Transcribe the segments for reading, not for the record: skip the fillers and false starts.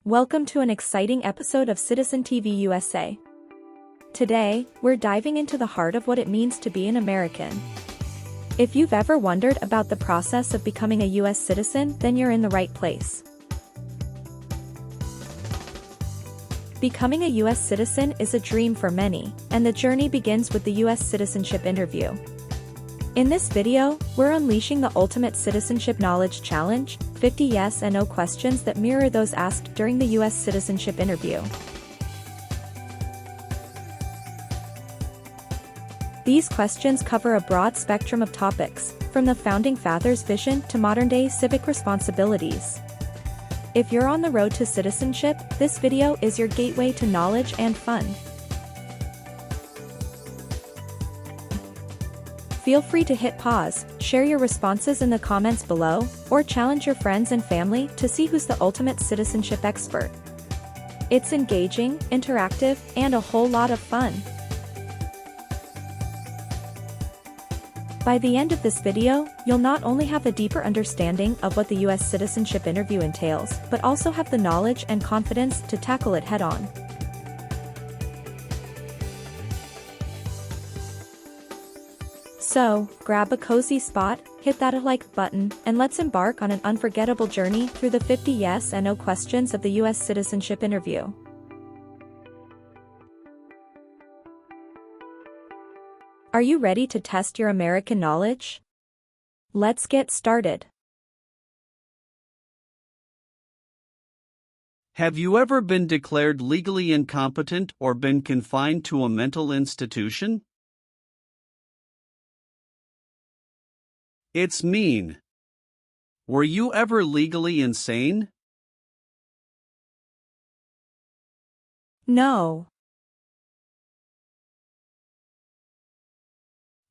Welcome to an exciting episode of Citizen TV USA. Today, we're diving into the heart of what it means to be an American. If you've ever wondered about the process of becoming a US citizen, then you're in the right place. Becoming a US citizen is a dream for many, and the journey begins with the US Citizenship Interview. In this video, we're unleashing the ultimate citizenship knowledge challenge, 50 yes and no questions that mirror those asked during the US Citizenship Interview. These questions cover a broad spectrum of topics, from the Founding Fathers' vision to modern-day civic responsibilities. If you're on the road to citizenship, this video is your gateway to knowledge and fun. Feel free to hit pause, share your responses in the comments below, or challenge your friends and family to see who's the ultimate citizenship expert. It's engaging, interactive, and a whole lot of fun. By the end of this video, you'll not only have a deeper understanding of what the US Citizenship Interview entails, but also have the knowledge and confidence to tackle it head-on. So, grab a cozy spot, hit that like button, and let's embark on an unforgettable journey through the 50 yes and no questions of the US Citizenship Interview. Are you ready to test your American knowledge? Let's get started. Have you ever been declared legally incompetent or been confined to a mental institution? It's mean. Were you ever legally insane? No.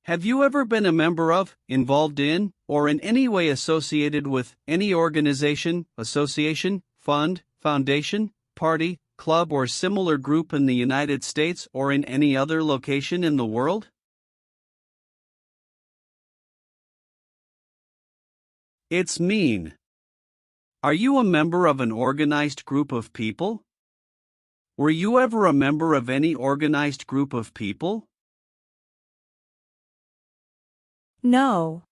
Have you ever been a member of, involved in, or in any way associated with any organization, association, fund, foundation, party, club, or similar group in the United States or in any other location in the world? It's mean. Are you a member of an organized group of people? Were you ever a member of any organized group of people? No.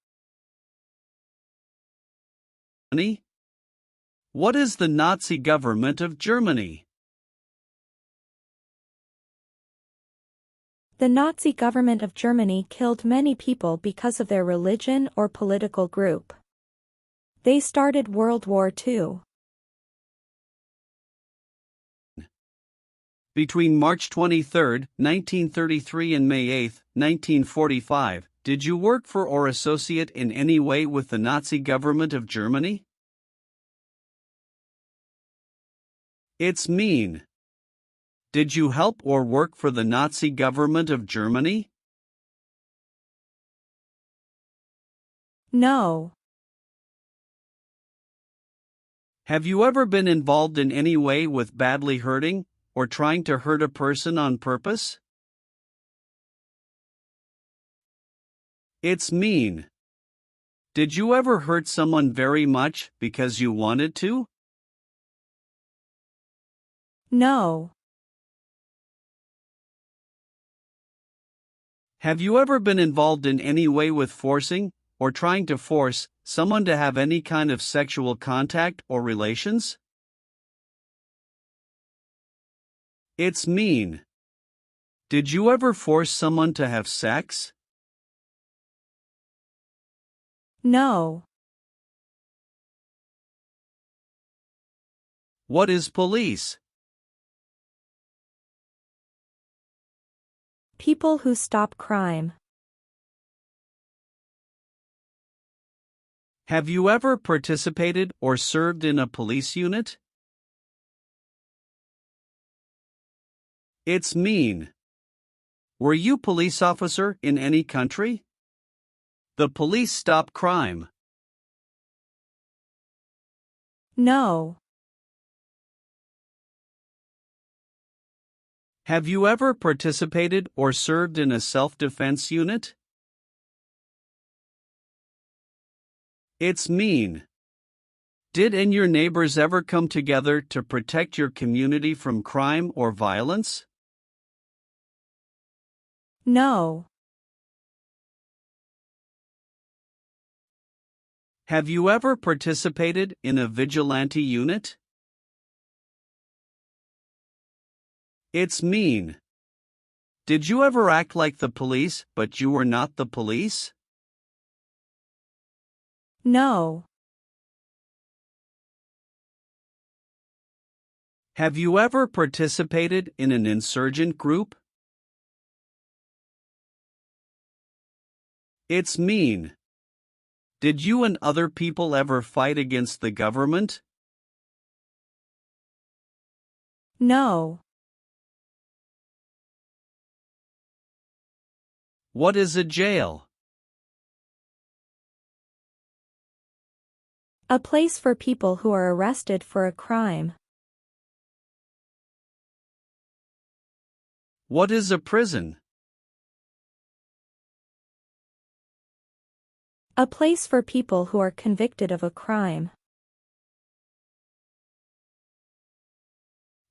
What is the Nazi government of Germany? The Nazi government of Germany killed many people because of their religion or political group. They started World War II. Between March 23, 1933 and May 8, 1945, did you work for or associate in any way with the Nazi government of Germany? It's mean. Did you help or work for the Nazi government of Germany? No. Have you ever been involved in any way with badly hurting or trying to hurt a person on purpose? It's mean. Did you ever hurt someone very much because you wanted to? No. Have you ever been involved in any way with forcing or trying to force someone to have any kind of sexual contact or relations? It's mean. Did you ever force someone to have sex? No. What is police? People who stop crime. Have you ever participated or served in a police unit? It's mean. Were you police officer in any country? The police stop crime. No. Have you ever participated or served in a self-defense unit? It's mean. Did and your neighbors ever come together to protect your community from crime or violence? No. Have you ever participated in a vigilante unit? It's mean. Did you ever act like the police but you were not the police? No. Have you ever participated in an insurgent group? It's mean. Did you and other people ever fight against the government? No. What is a jail? A place for people who are arrested for a crime. What is a prison? A place for people who are convicted of a crime.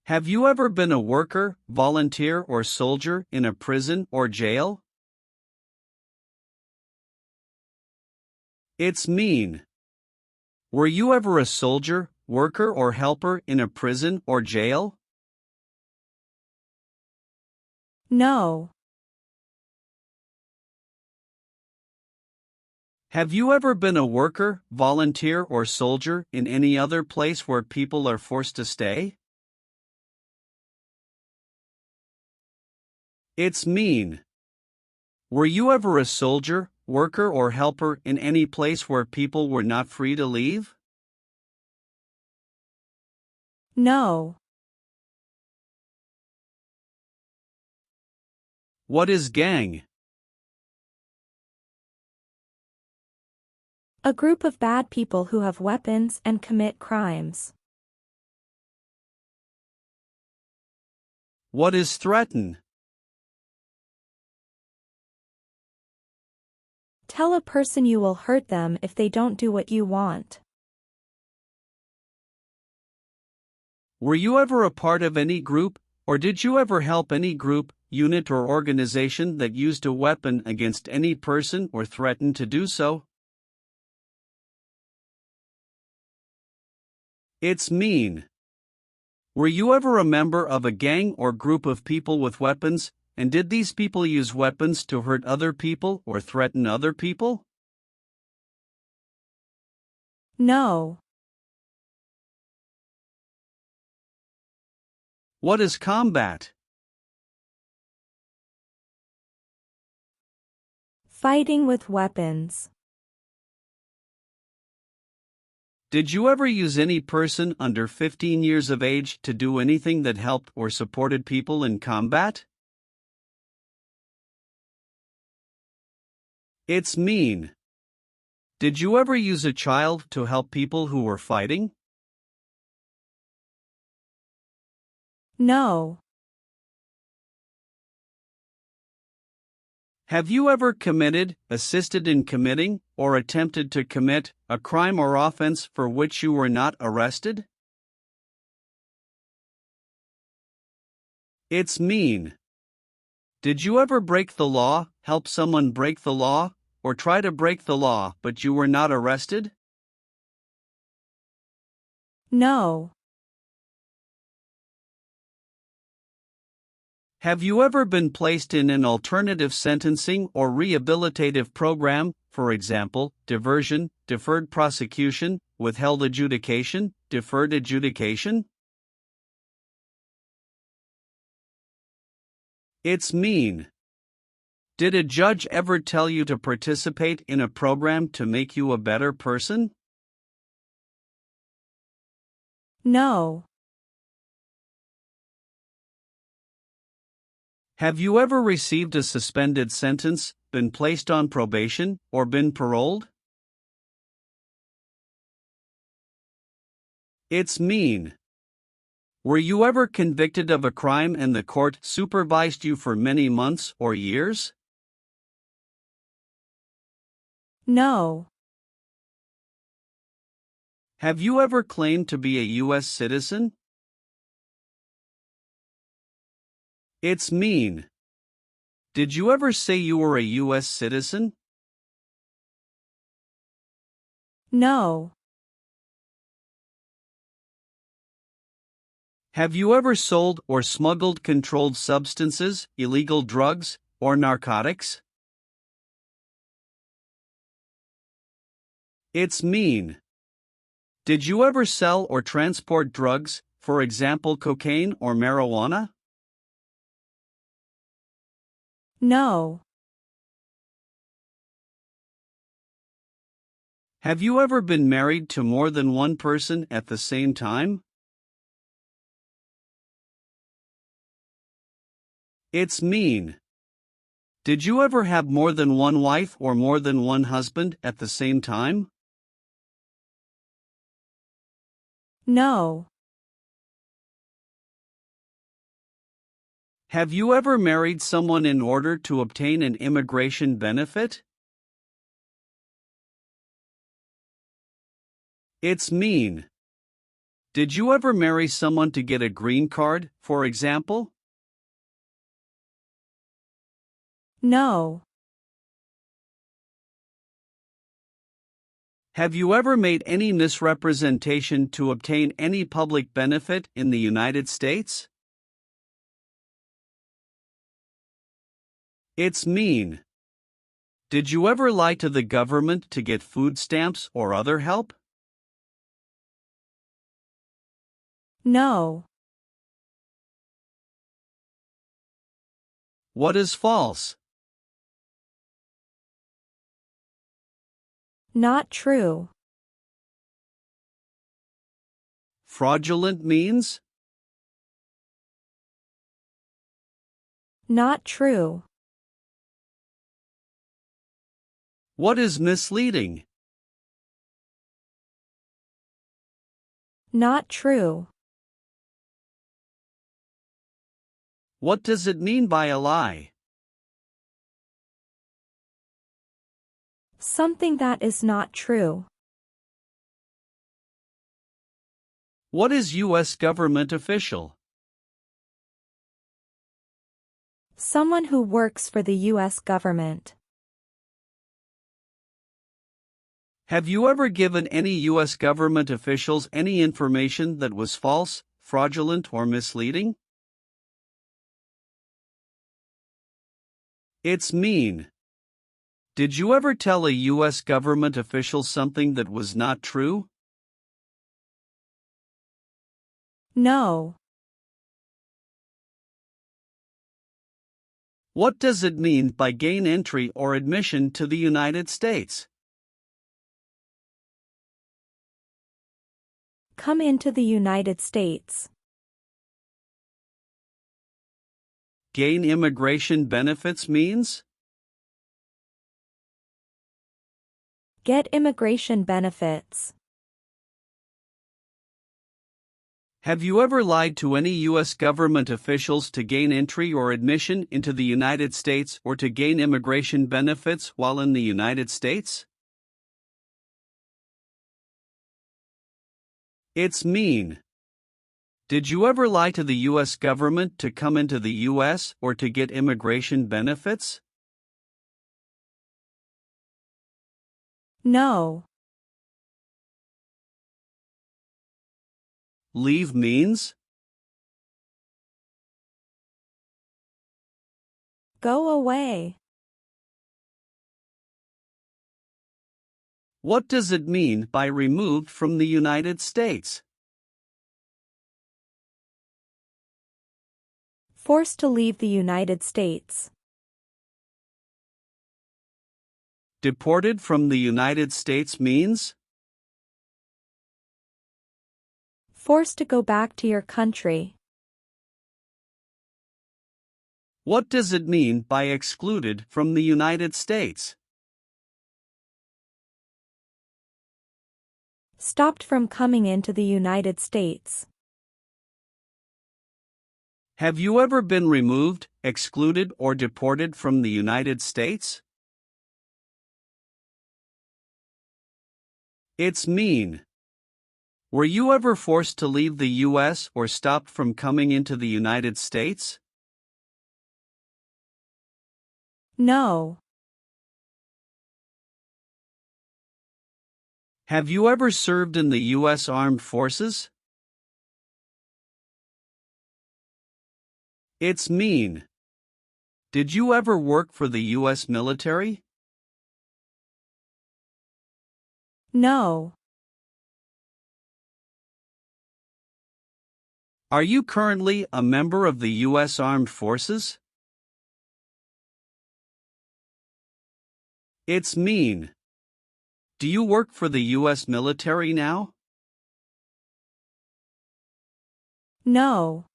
Have you ever been a worker, volunteer, or soldier in a prison or jail? It's mean. Were you ever a soldier, worker, or helper in a prison or jail? No. Have you ever been a worker, volunteer, or soldier in any other place where people are forced to stay? It's mean. Were you ever a soldier, worker, or helper in any place where people were not free to leave? No. What is gang? A group of bad people who have weapons and commit crimes. What is threaten? Tell a person you will hurt them if they don't do what you want. Were you ever a part of any group, or did you ever help any group, unit, or organization that used a weapon against any person or threatened to do so? It's mean. Were you ever a member of a gang or group of people with weapons, and did these people use weapons to hurt other people or threaten other people? No. What is combat? Fighting with weapons. Did you ever use any person under 15 years of age to do anything that helped or supported people in combat? It's mean. Did you ever use a child to help people who were fighting? No. Have you ever committed, assisted in committing, or attempted to commit a crime or offense for which you were not arrested? It's mean. Did you ever break the law, help someone break the law, or try to break the law but you were not arrested? No. Have you ever been placed in an alternative sentencing or rehabilitative program, for example, diversion, deferred prosecution, withheld adjudication, deferred adjudication? It's mean. Did a judge ever tell you to participate in a program to make you a better person? No. Have you ever received a suspended sentence, been placed on probation, or been paroled? It's mean. Were you ever convicted of a crime and the court supervised you for many months or years? No. Have you ever claimed to be a US citizen? It's mean. Did you ever say you were a US citizen? No. Have you ever sold or smuggled controlled substances, illegal drugs, or narcotics? It's mean. Did you ever sell or transport drugs, for example cocaine or marijuana? No. Have you ever been married to more than one person at the same time? It's mean. Did you ever have more than one wife or more than one husband at the same time? No. Have you ever married someone in order to obtain an immigration benefit? It's mean. Did you ever marry someone to get a green card, for example? No. Have you ever made any misrepresentation to obtain any public benefit in the United States? It's mean. Did you ever lie to the government to get food stamps or other help? No. What is false? Not true. Fraudulent means? Not true. What is misleading? Not true. What does it mean by a lie? Something that is not true. What is U.S. government official? Someone who works for the U.S. government. Have you ever given any U.S. government officials any information that was false, fraudulent, or misleading? It's mean. Did you ever tell a U.S. government official something that was not true? No. What does it mean by gain entry or admission to the United States? Come into the United States. Gain immigration benefits means? Get immigration benefits. Have you ever lied to any U.S. government officials to gain entry or admission into the United States or to gain immigration benefits while in the United States? It's mean. Did you ever lie to the U.S. government to come into the U.S. or to get immigration benefits? No. Leave means? Go away. What does it mean by removed from the United States? Forced to leave the United States. Deported from the United States means? Forced to go back to your country. What does it mean by excluded from the United States? Stopped from coming into the United States. Have you ever been removed, excluded, or deported from the United States? It's mean. Were you ever forced to leave the US or stopped from coming into the United States? No. Have you ever served in the US Armed Forces? It's mean. Did you ever work for the US military? No. Are you currently a member of the US Armed Forces? It's mean. Do you work for the US military now? No.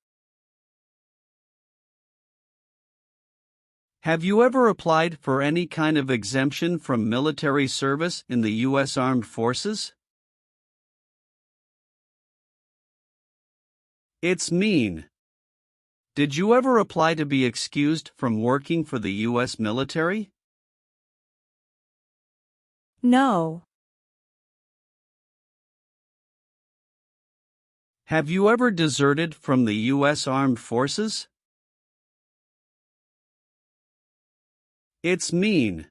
Have you ever applied for any kind of exemption from military service in the US Armed Forces? It's mean. Did you ever apply to be excused from working for the US military? No. Have you ever deserted from the US Armed Forces? It's mean.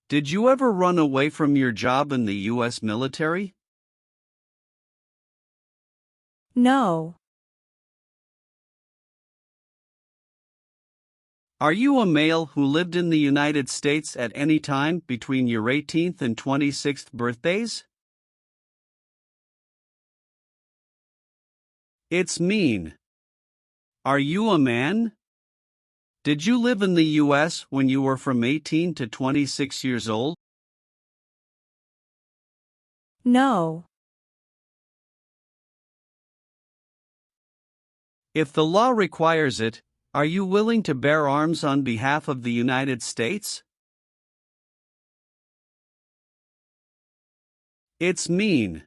Did you ever run away from your job in the US military? No. Are you a male who lived in the United States at any time between your 18th and 26th birthdays? It's mean. Are you a man? Did you live in the US when you were from 18 to 26 years old? No. If the law requires it, are you willing to bear arms on behalf of the United States? It's mean.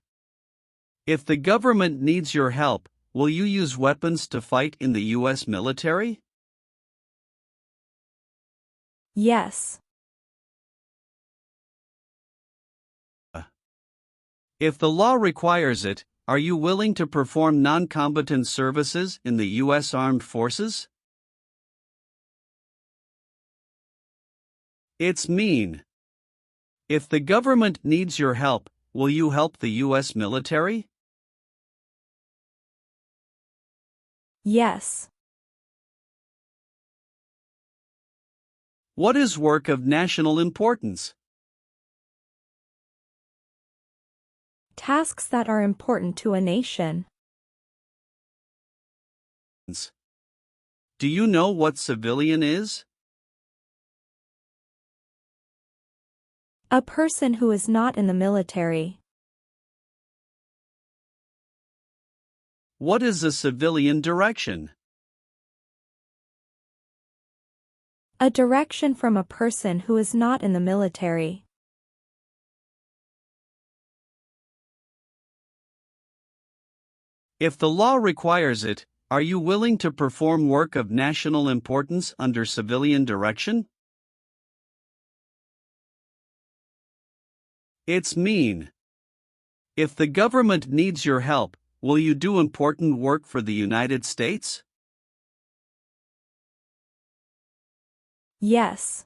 If the government needs your help, will you use weapons to fight in the US military? Yes. If the law requires it, are you willing to perform non-combatant services in the US Armed Forces? It's mean. If the government needs your help, will you help the US military? Yes. What is work of national importance? Tasks that are important to a nation. Do you know what civilian is? A person who is not in the military. What is a civilian direction? A direction from a person who is not in the military. If the law requires it, are you willing to perform work of national importance under civilian direction? It's mean. If the government needs your help, will you do important work for the United States? Yes.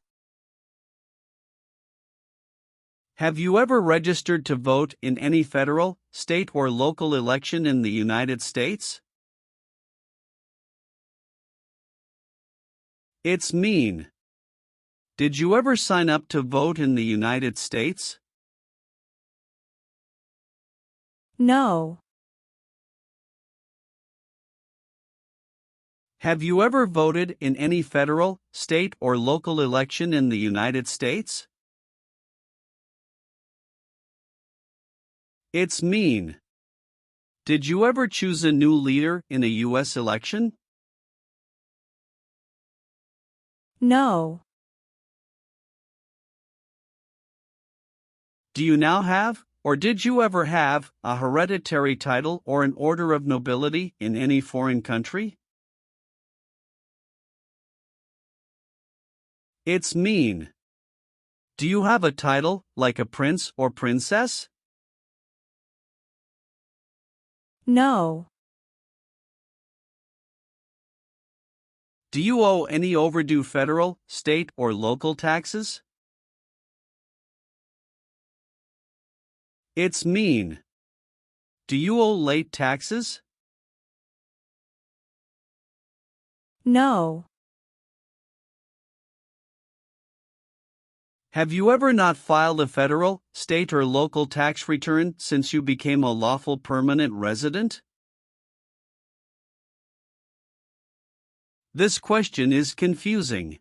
Have you ever registered to vote in any federal, state, or local election in the United States? It's mean. Did you ever sign up to vote in the United States? No. Have you ever voted in any federal, state, or local election in the United States? It's mean. Did you ever choose a new leader in a U.S. election? No. Do you now have, or did you ever have, a hereditary title or an order of nobility in any foreign country? It's mean. Do you have a title, like a prince or princess? No. Do you owe any overdue federal, state, or local taxes? It's mean. Do you owe late taxes? No. Have you ever not filed a federal, state, or local tax return since you became a lawful permanent resident? This question is confusing.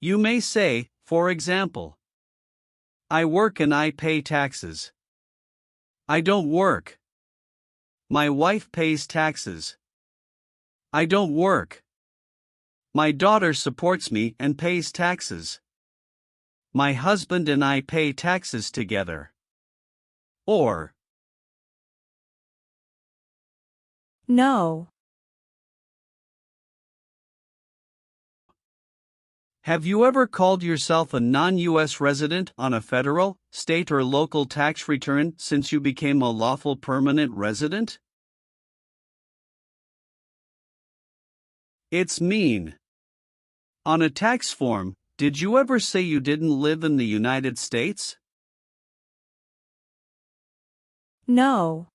You may say, for example, I work and I pay taxes. I don't work. My wife pays taxes. I don't work. My daughter supports me and pays taxes. My husband and I pay taxes together. Or, No. have you ever called yourself a non-US resident on a federal, state, or local tax return since you became a lawful permanent resident? It's mean. On a tax form, did you ever say you didn't live in the United States? No.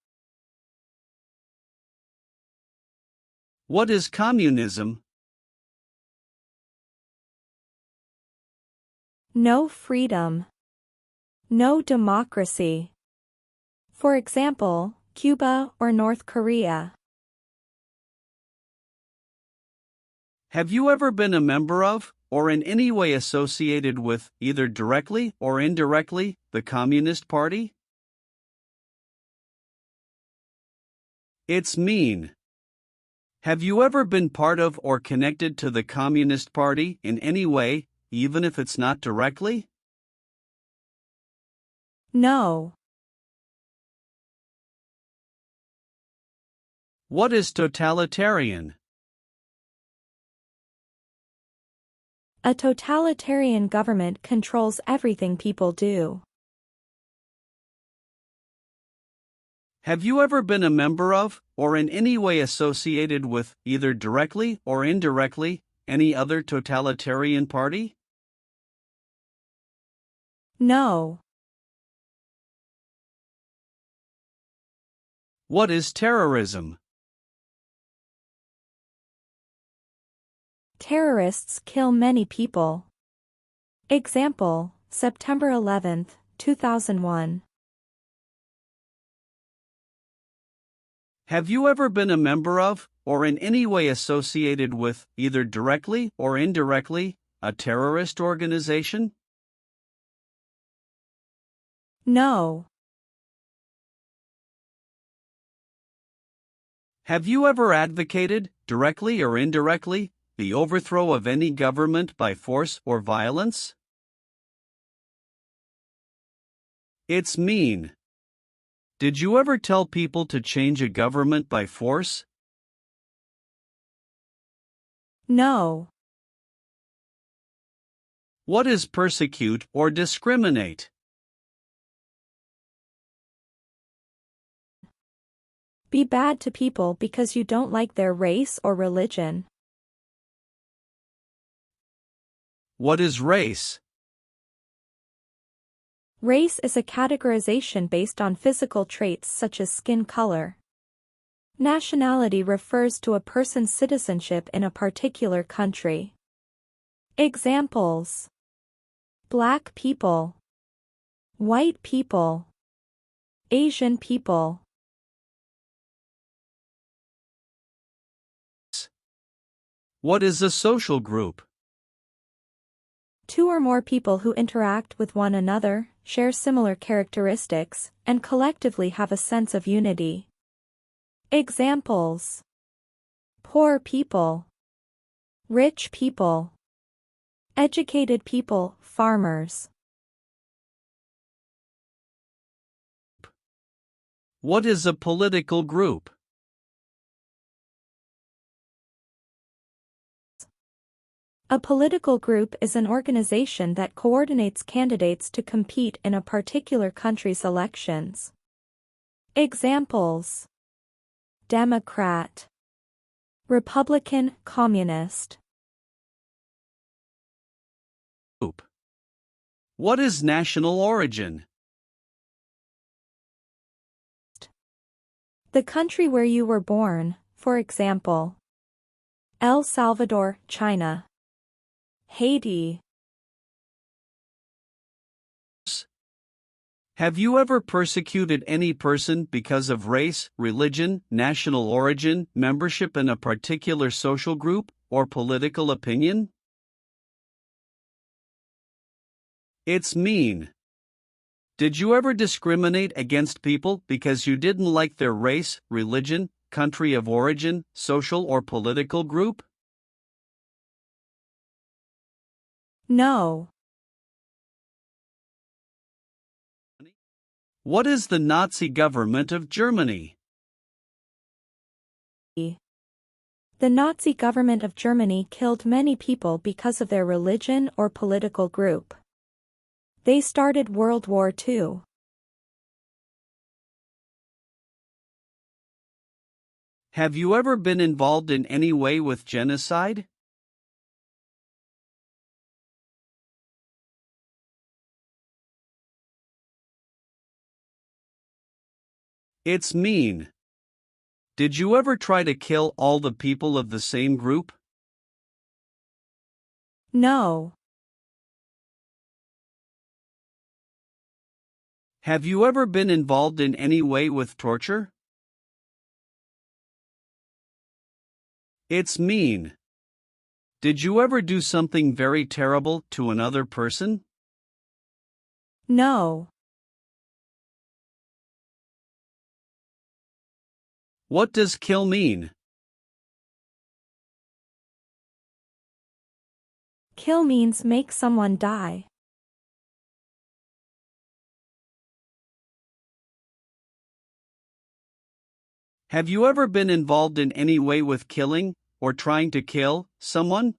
What is communism? No freedom. No democracy. For example, Cuba or North Korea. Have you ever been a member of, or in any way associated with, either directly or indirectly, the Communist Party? It's mean. Have you ever been part of or connected to the Communist Party in any way, even if it's not directly? No. What is totalitarian? A totalitarian government controls everything people do. Have you ever been a member of, or in any way associated with, either directly or indirectly, any other totalitarian party? No. What is terrorism? Terrorists kill many people. Example, September 11, 2001. Have you ever been a member of, or in any way associated with, either directly or indirectly, a terrorist organization? No. Have you ever advocated, directly or indirectly, the overthrow of any government by force or violence? It's mean. Did you ever tell people to change a government by force? No. What is persecute or discriminate? Be bad to people because you don't like their race or religion. What is race? Race is a categorization based on physical traits such as skin color. Nationality refers to a person's citizenship in a particular country. Examples: Black people, white people, Asian people. What is a social group? Two or more people who interact with one another, share similar characteristics, and collectively have a sense of unity. Examples: poor people, rich people, educated people, farmers. What is a political group? A political group is an organization that coordinates candidates to compete in a particular country's elections. Examples: Democrat, Republican, Communist. Group. What is national origin? The country where you were born, for example, El Salvador, China. Haiti. Have you ever persecuted any person because of race, religion, national origin, membership in a particular social group, or political opinion? It's mean. Did you ever discriminate against people because you didn't like their race, religion, country of origin, social or political group? No. What is the Nazi government of Germany? The Nazi government of Germany killed many people because of their religion or political group. They started World War II. Have you ever been involved in any way with genocide? It's mean. Did you ever try to kill all the people of the same group? No. Have you ever been involved in any way with torture? It's mean. Did you ever do something very terrible to another person? No. What does kill mean? Kill means make someone die. Have you ever been involved in any way with killing, or trying to kill, someone?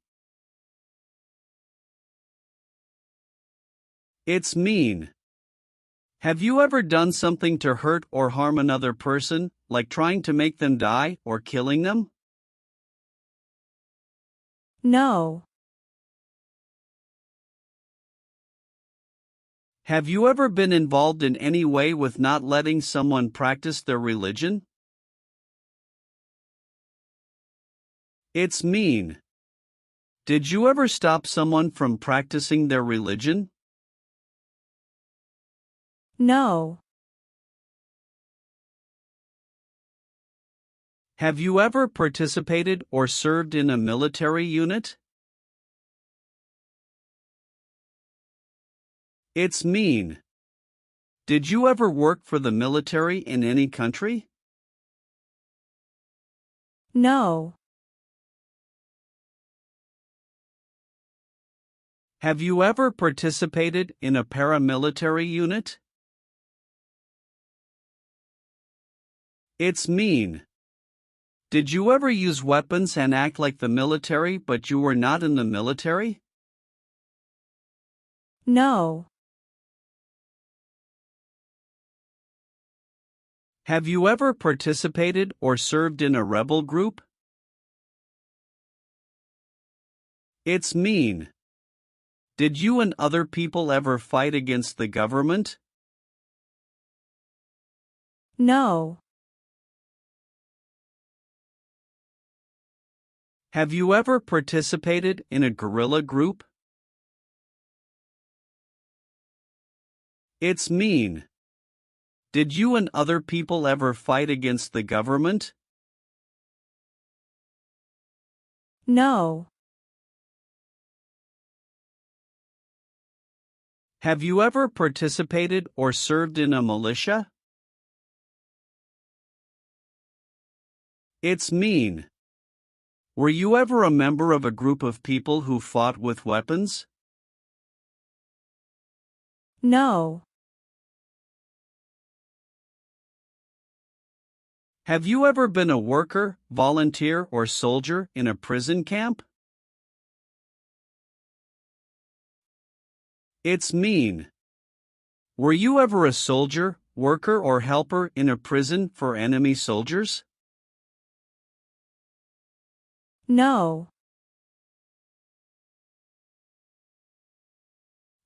It's mean. Have you ever done something to hurt or harm another person, like trying to make them die or killing them? No. Have you ever been involved in any way with not letting someone practice their religion? It's mean. Did you ever stop someone from practicing their religion? No. Have you ever participated or served in a military unit? It's mean. Did you ever work for the military in any country? No. Have you ever participated in a paramilitary unit? It's mean. Did you ever use weapons and act like the military but you were not in the military? No. Have you ever participated or served in a rebel group? It's mean. Did you and other people ever fight against the government? No. Have you ever participated in a guerrilla group? It's mean. Did you and other people ever fight against the government? No. Have you ever participated or served in a militia? It's mean. Were you ever a member of a group of people who fought with weapons? No. Have you ever been a worker, volunteer, or soldier in a prison camp? It's mean. Were you ever a soldier, worker, or helper in a prison for enemy soldiers? No.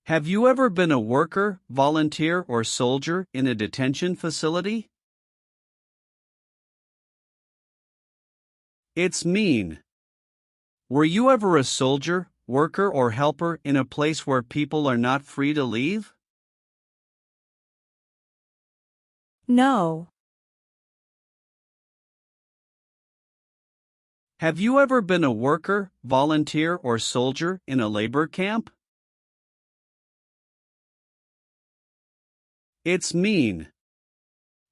Have you ever been a worker, volunteer, or soldier in a detention facility? It's mean. Were you ever a soldier, worker, or helper in a place where people are not free to leave? No. Have you ever been a worker, volunteer, or soldier in a labor camp? It's mean.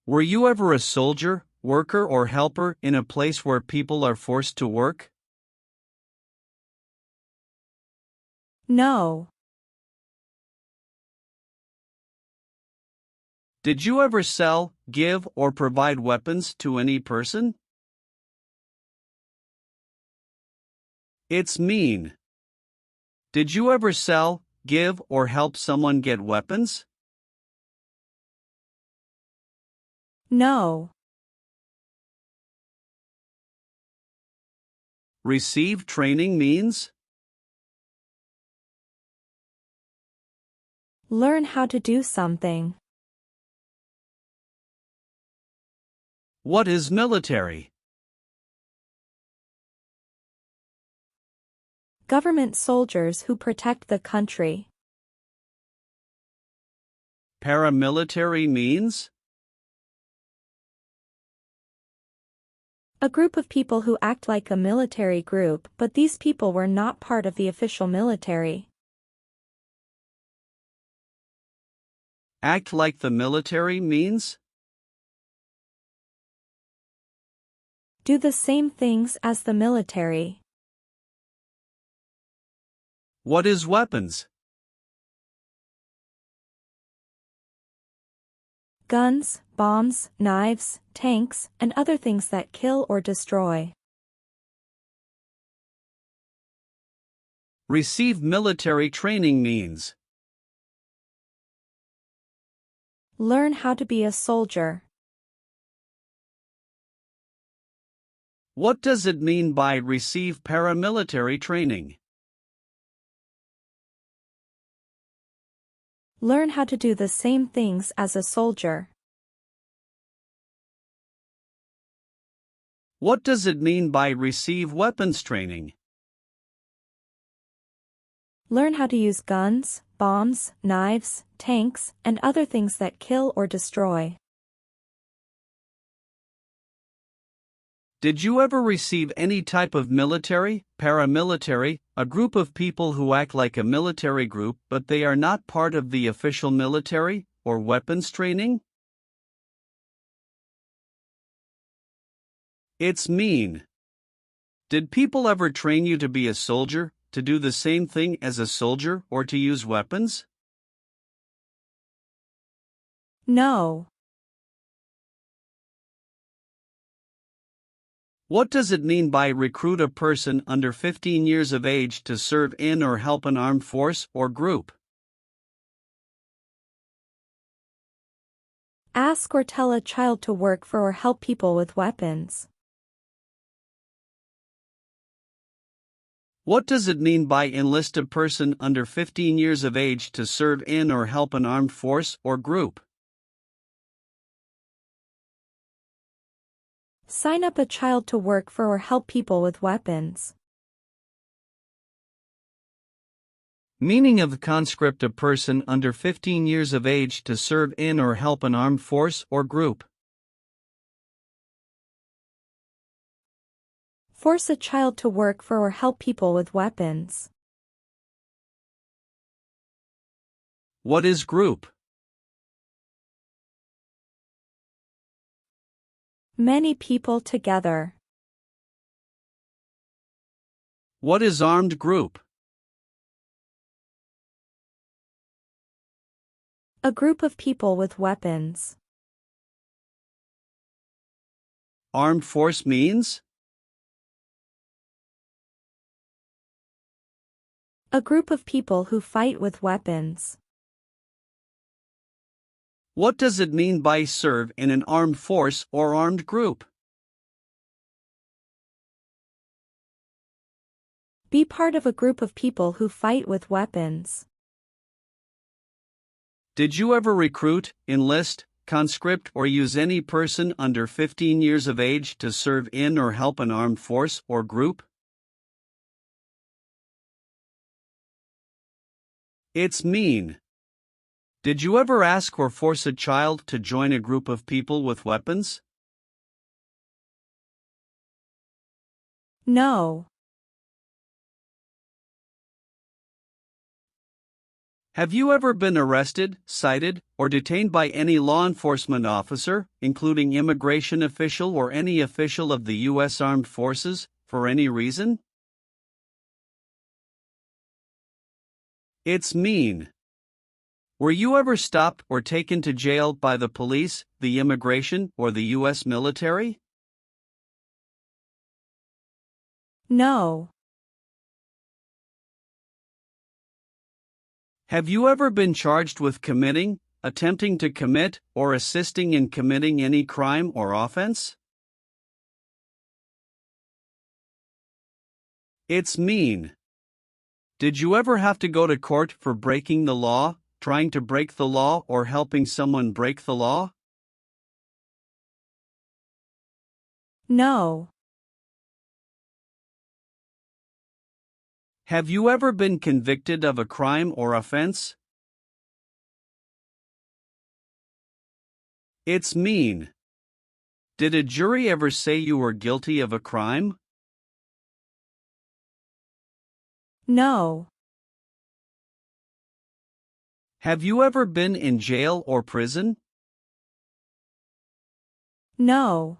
Were you ever a soldier, worker, or helper in a place where people are forced to work? No. Did you ever sell, give, or provide weapons to any person? It's mean. Did you ever sell, give, or help someone get weapons? No. Receive training means? Learn how to do something. What is military? Government soldiers who protect the country. Paramilitary means? A group of people who act like a military group, but these people were not part of the official military. Act like the military means? Do the same things as the military. What is weapons? Guns, bombs, knives, tanks, and other things that kill or destroy. Receive military training means? Learn how to be a soldier. What does it mean by receive paramilitary training? Learn how to do the same things as a soldier. What does it mean by receive weapons training? Learn how to use guns, bombs, knives, tanks, and other things that kill or destroy. Did you ever receive any type of military, paramilitary, a group of people who act like a military group but they are not part of the official military, or weapons training? It's mean. Did people ever train you to be a soldier, to do the same thing as a soldier, or to use weapons? No. What does it mean by recruit a person under 15 years of age to serve in or help an armed force or group? Ask or tell a child to work for or help people with weapons. What does it mean by enlist a person under 15 years of age to serve in or help an armed force or group? Sign up a child to work for or help people with weapons. Meaning of the conscript: a person under 15 years of age to serve in or help an armed force or group. Force a child to work for or help people with weapons. What is group? Many people together. What is armed group? A group of people with weapons. Armed force means? A group of people who fight with weapons. What does it mean by serve in an armed force or armed group? Be part of a group of people who fight with weapons. Did you ever recruit, enlist, conscript, or use any person under 15 years of age to serve in or help an armed force or group? It's mean. Did you ever ask or force a child to join a group of people with weapons? No. Have you ever been arrested, cited, or detained by any law enforcement officer, including immigration official or any official of the U.S. Armed Forces, for any reason? It's mean. Were you ever stopped or taken to jail by the police, the immigration, or the U.S. military? No. Have you ever been charged with committing, attempting to commit, or assisting in committing any crime or offense? It's mean. Did you ever have to go to court for breaking the law, trying to break the law, or helping someone break the law? No. Have you ever been convicted of a crime or offense? It's mean. Did a jury ever say you were guilty of a crime? No. Have you ever been in jail or prison? No.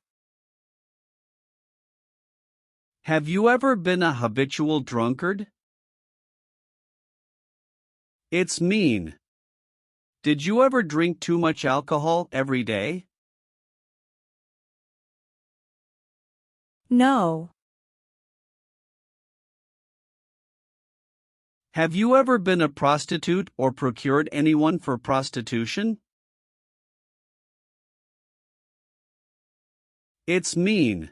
Have you ever been a habitual drunkard? It's mean. Did you ever drink too much alcohol every day? No. Have you ever been a prostitute or procured anyone for prostitution? It's mean.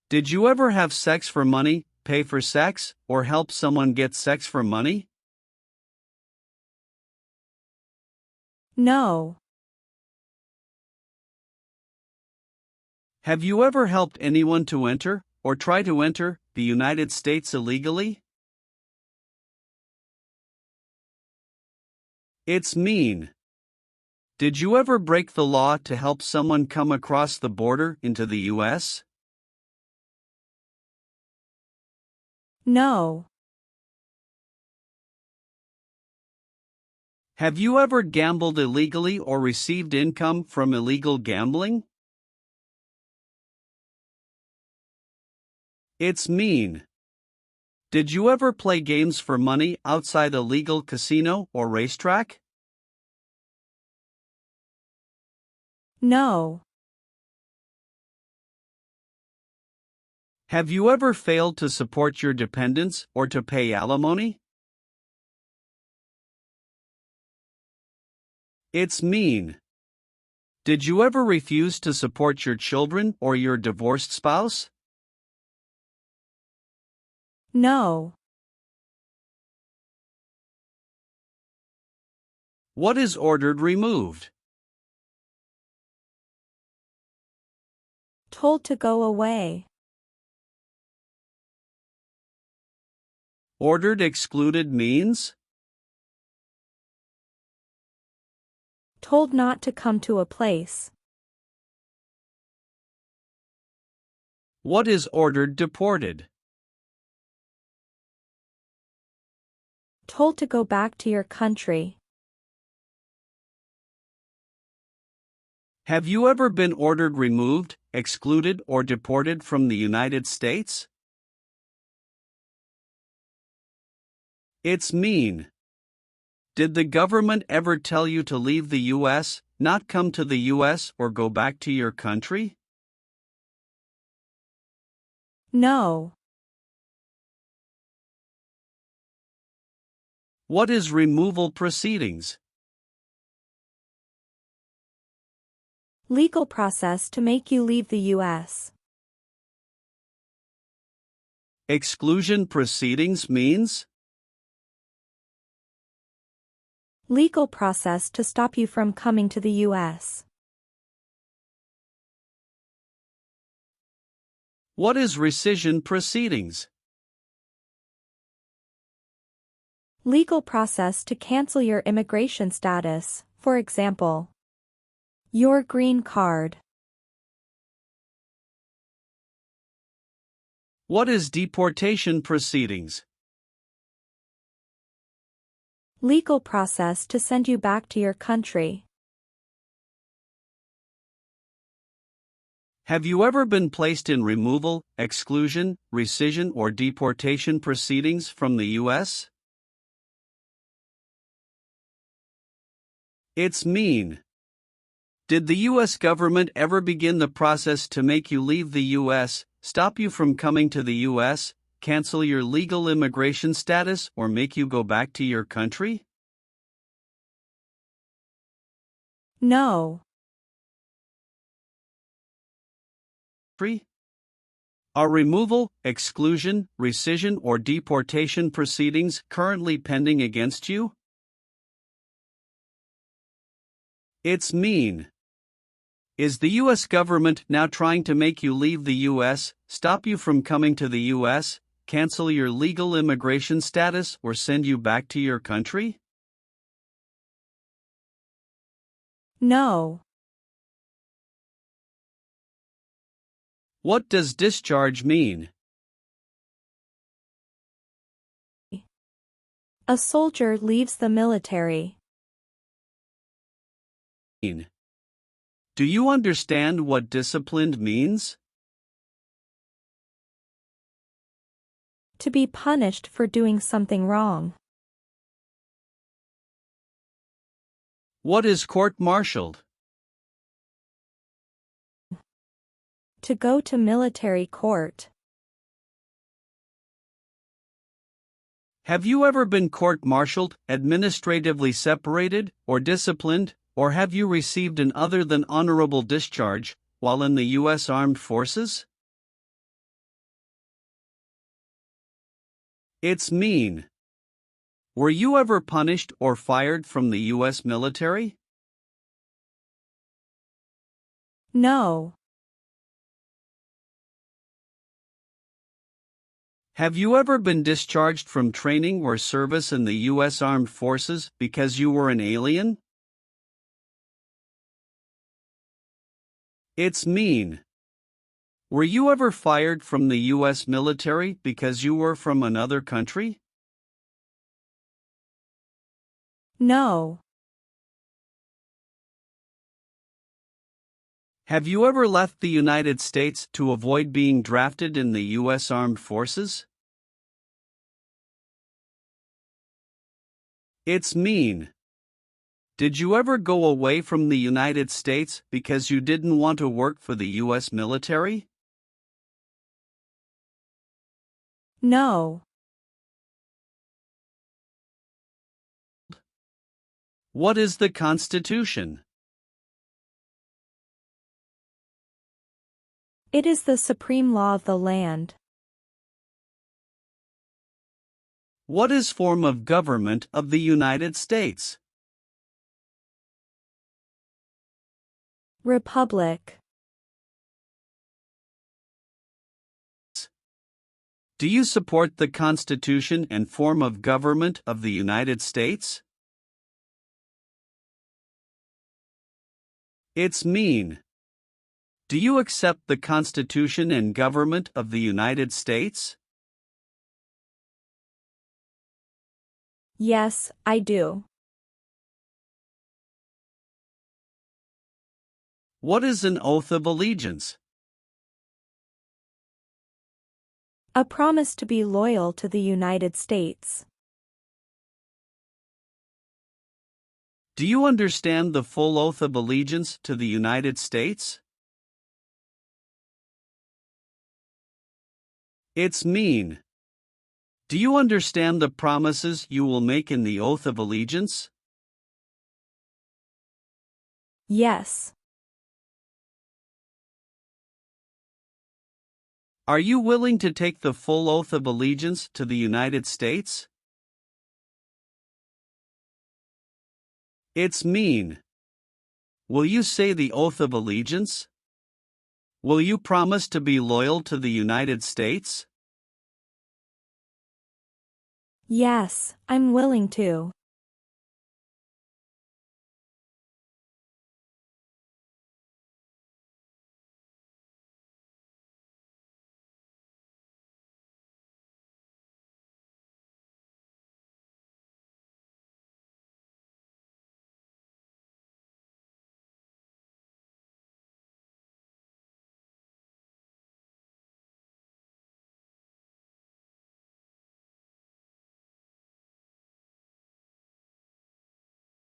Did you ever have sex for money, pay for sex, or help someone get sex for money? No. Have you ever helped anyone to enter, or try to enter, the United States illegally? It's mean. Did you ever break the law to help someone come across the border into the U.S.? No. Have you ever gambled illegally or received income from illegal gambling? It's mean. Did you ever play games for money outside a legal casino or racetrack? No. Have you ever failed to support your dependents or to pay alimony? It's mean. Did you ever refuse to support your children or your divorced spouse? No. What is ordered removed? Told to go away. Ordered excluded means? Told not to come to a place. What is ordered deported? Told to go back to your country. Have you ever been ordered removed, excluded, or deported from the United States? It's mean. Did the government ever tell you to leave the U.S., not come to the U.S., or go back to your country? No. What is removal proceedings? Legal process to make you leave the U.S. Exclusion proceedings means? Legal process to stop you from coming to the U.S. What is rescission proceedings? Legal process to cancel your immigration status, for example, your green card. What is deportation proceedings? Legal process to send you back to your country. Have you ever been placed in removal, exclusion, rescission, or deportation proceedings from the U.S.? It's mean. Did the U.S. government ever begin the process to make you leave the U.S., stop you from coming to the U.S., cancel your legal immigration status, or make you go back to your country? No. Are removal, exclusion, rescission, or deportation proceedings currently pending against you? It's mean. Is the U.S. government now trying to make you leave the U.S., stop you from coming to the U.S., cancel your legal immigration status, or send you back to your country? No. What does discharge mean? A soldier leaves the military. Do you understand what disciplined means? To be punished for doing something wrong. What is court-martialed? To go to military court. Have you ever been court-martialed, administratively separated, or disciplined, or have you received an other than honorable discharge while in the U.S. Armed Forces? It's mean. Were you ever punished or fired from the U.S. military? No. Have you ever been discharged from training or service in the U.S. Armed Forces because you were an alien? It's mean. Were you ever fired from the U.S. military because you were from another country? No. Have you ever left the United States to avoid being drafted in the U.S. Armed Forces? It's mean. Did you ever go away from the United States because you didn't want to work for the U.S. military? No. What is the Constitution? It is the supreme law of the land. What is form of government of the United States? Republic. Do you support the Constitution and form of government of the United States? It's mean. Do you accept the Constitution and government of the United States? Yes, I do. What is an oath of allegiance? A promise to be loyal to the United States. Do you understand the full oath of allegiance to the United States? It's mean. Do you understand the promises you will make in the oath of allegiance? Yes. Are you willing to take the full oath of allegiance to the United States? It's mean. Will you say the oath of allegiance? Will you promise to be loyal to the United States? Yes, I'm willing to.